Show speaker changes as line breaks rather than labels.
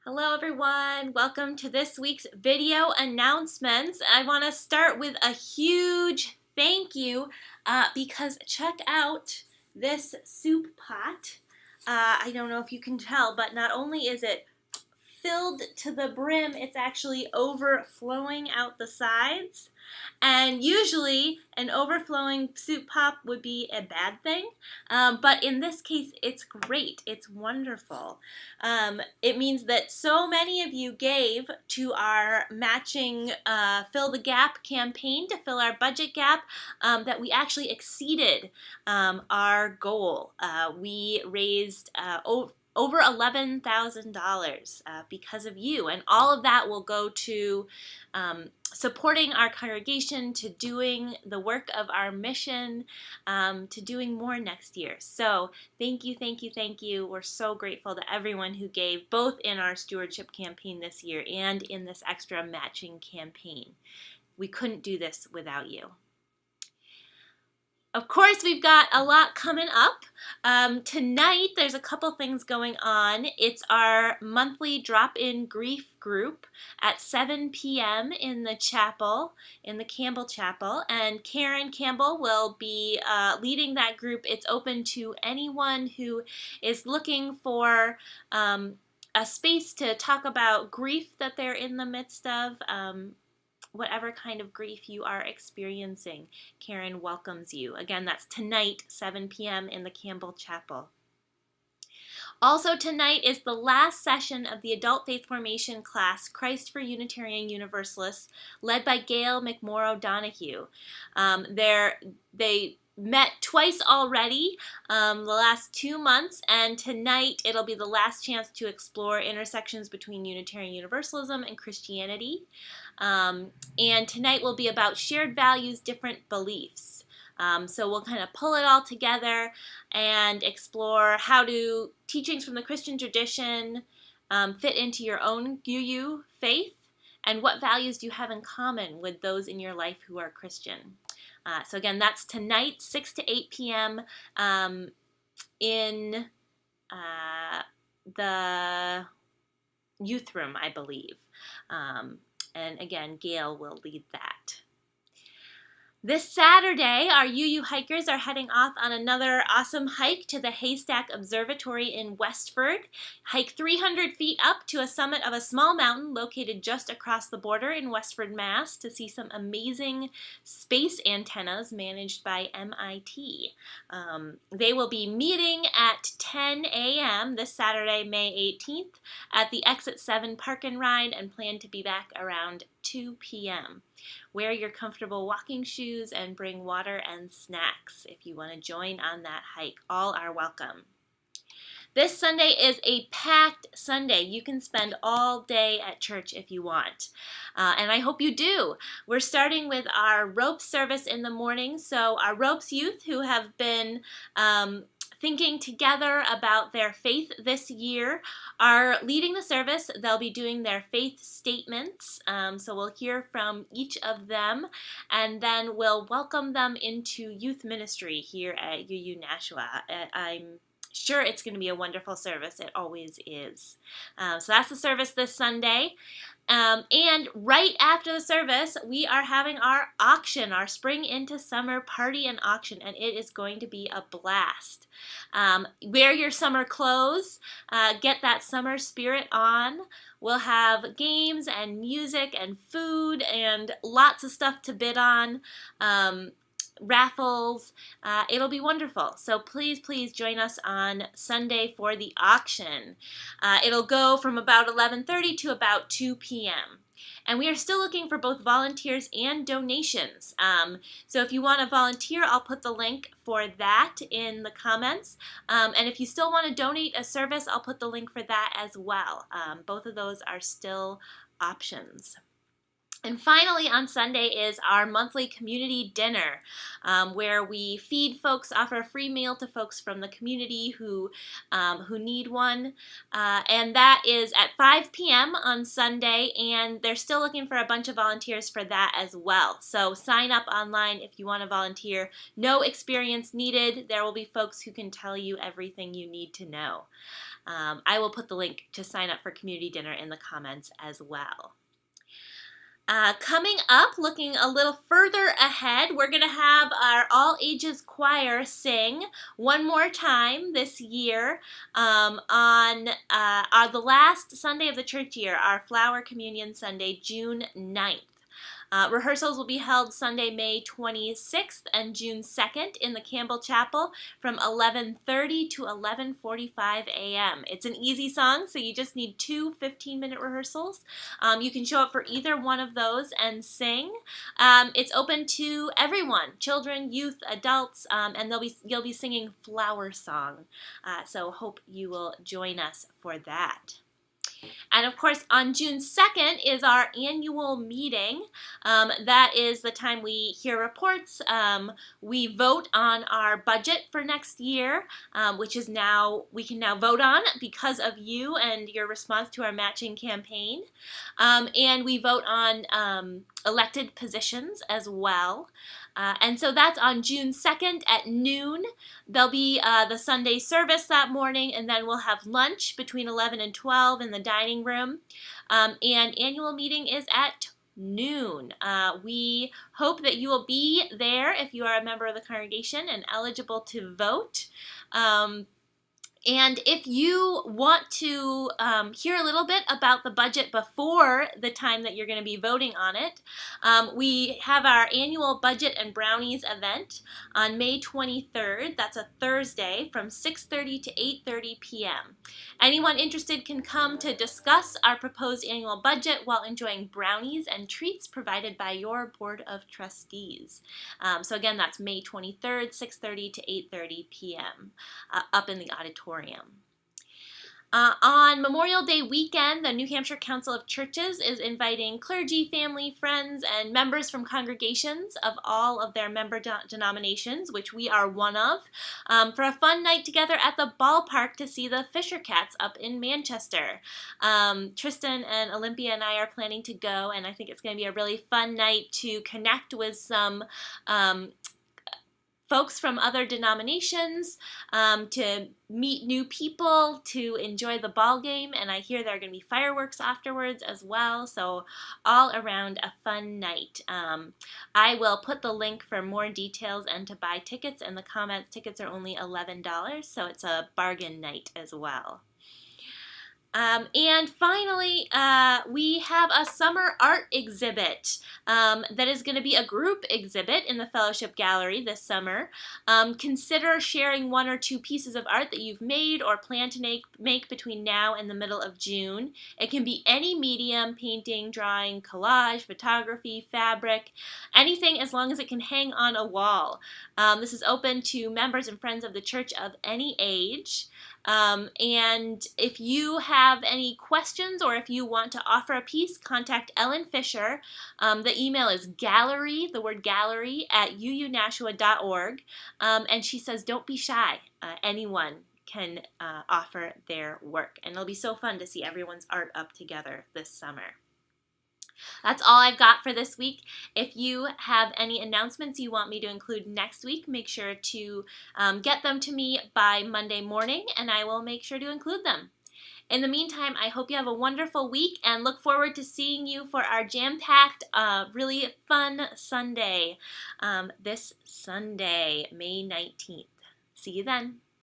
Hello everyone, welcome to this week's video announcements. I want to start with a huge thank you because check out this soup pot. I don't know if you can tell, but not only is it filled to the brim, it's actually overflowing out the sides. And usually an overflowing soup pot would be a bad thing, but in this case it's great. It's wonderful. It means that so many of you gave to our matching Fill the Gap campaign to fill our budget gap that we actually exceeded our goal. We raised over $11,000 because of you, and all of that will go to supporting our congregation, to doing the work of our mission, to doing more next year. So thank you, thank you, thank you. We're so grateful to everyone who gave, both in our stewardship campaign this year and in this extra matching campaign. We couldn't do this without you. Of course, we've got a lot coming up. Tonight, there's a couple things going on. It's our monthly drop-in grief group at 7 p.m. in the chapel, in the Campbell Chapel, and Karen Campbell will be leading that group. It's open to anyone who is looking for a space to talk about grief that they're in the midst of. Whatever kind of grief you are experiencing, Karen welcomes you. Again, that's tonight, 7 p.m. in the Campbell Chapel. Also tonight is the last session of the Adult Faith Formation class, Christ for Unitarian Universalists, led by Gail McMorrow Donahue. They met twice already the last 2 months, and tonight it'll be the last chance to explore intersections between Unitarian Universalism and Christianity. And tonight will be about shared values, different beliefs. So we'll kind of pull it all together and explore how do teachings from the Christian tradition fit into your own UU faith, and what values do you have in common with those in your life who are Christian. So again, that's tonight, 6 to 8 p.m. In the youth room, I believe. And again, Gail will lead that. This Saturday, our UU hikers are heading off on another awesome hike to the Haystack Observatory in Westford. Hike 300 feet up to a summit of a small mountain located just across the border in Westford, Mass. to see some amazing space antennas managed by MIT. They will be meeting at 10 a.m. this Saturday, May 18th at the Exit 7 Park and Ride, and plan to be back around 2 p.m. Wear your comfortable walking shoes and bring water and snacks if you want to join on that hike. All are welcome. This Sunday is a packed Sunday. You can spend all day at church if you want, and I hope you do. We're starting with our ropes service in the morning, so our ropes youth who have been thinking together about their faith this year are leading the service. They'll be doing their faith statements, so we'll hear from each of them, and then we'll welcome them into youth ministry here at UU Nashua. I'm sure it's going to be a wonderful service. It always is. So that's the service this Sunday. And right after the service, we are having our auction, our spring into summer party and auction, and it is going to be a blast. Wear your summer clothes, get that summer spirit on. We'll have games and music and food and lots of stuff to bid on. Raffles. It'll be wonderful. So please, please join us on Sunday for the auction. It'll go from about 11:30 to about 2 p.m. And we are still looking for both volunteers and donations. So if you want to volunteer, I'll put the link for that in the comments. And if you still want to donate a service, I'll put the link for that as well. Both of those are still options. And finally, on Sunday is our monthly community dinner, where we feed folks, offer a free meal to folks from the community who need one. And that is at 5 p.m. on Sunday, and they're still looking for a bunch of volunteers for that as well. So sign up online if you want to volunteer. No experience needed. There will be folks who can tell you everything you need to know. I will put the link to sign up for community dinner in the comments as well. Coming up, looking a little further ahead, we're going to have our all ages choir sing one more time this year on the last Sunday of the church year, our Flower Communion Sunday, June 9th. Rehearsals will be held Sunday, May 26th and June 2nd in the Campbell Chapel from 11:30 to 11:45 a.m. It's an easy song, so you just need 2 15-minute rehearsals. You can show up for either one of those and sing. It's open to everyone, children, youth, adults, and you'll be singing Flower Song. So hope you will join us for that. And of course, on June 2nd is our annual meeting. That is the time we hear reports. We vote on our budget for next year, which is we can now vote on because of you and your response to our matching campaign. And we vote on elected positions as well. And so that's on June 2nd at noon. There'll be the Sunday service that morning, and then we'll have lunch between 11 and 12 in the dining room. And annual meeting is at noon. We hope that you will be there if you are a member of the congregation and eligible to vote. And if you want to hear a little bit about the budget before the time that you're going to be voting on it, we have our annual Budget and Brownies event on May 23rd. That's a Thursday from 6:30 to 8:30 p.m. Anyone interested can come to discuss our proposed annual budget while enjoying brownies and treats provided by your Board of Trustees. So again, that's May 23rd, 6:30 to 8:30 p.m. Up in the auditorium. On Memorial Day weekend, the New Hampshire Council of Churches is inviting clergy, family, friends, and members from congregations of all of their member denominations, which we are one of, for a fun night together at the ballpark to see the Fisher Cats up in Manchester. Tristan and Olympia and I are planning to go, and I think it's going to be a really fun night to connect with some folks from other denominations, to meet new people, to enjoy the ball game, and I hear there are going to be fireworks afterwards as well, so all around a fun night. I will put the link for more details and to buy tickets in the comments. Tickets are only $11, so it's a bargain night as well. And finally, we have a summer art exhibit that is going to be a group exhibit in the Fellowship Gallery this summer. Consider sharing 1 or 2 pieces of art that you've made or plan to make between now and the middle of June. It can be any medium: painting, drawing, collage, photography, fabric, anything as long as it can hang on a wall. This is open to members and friends of the church of any age. And if you have any questions or if you want to offer a piece, contact Ellen Fisher. The email is gallery, the word gallery, at uunashua.org. And she says, don't be shy. Anyone can offer their work. And it'll be so fun to see everyone's art up together this summer. That's all I've got for this week. If you have any announcements you want me to include next week, make sure to get them to me by Monday morning, and I will make sure to include them. In the meantime, I hope you have a wonderful week and look forward to seeing you for our jam-packed, really fun Sunday this Sunday, May 19th. See you then.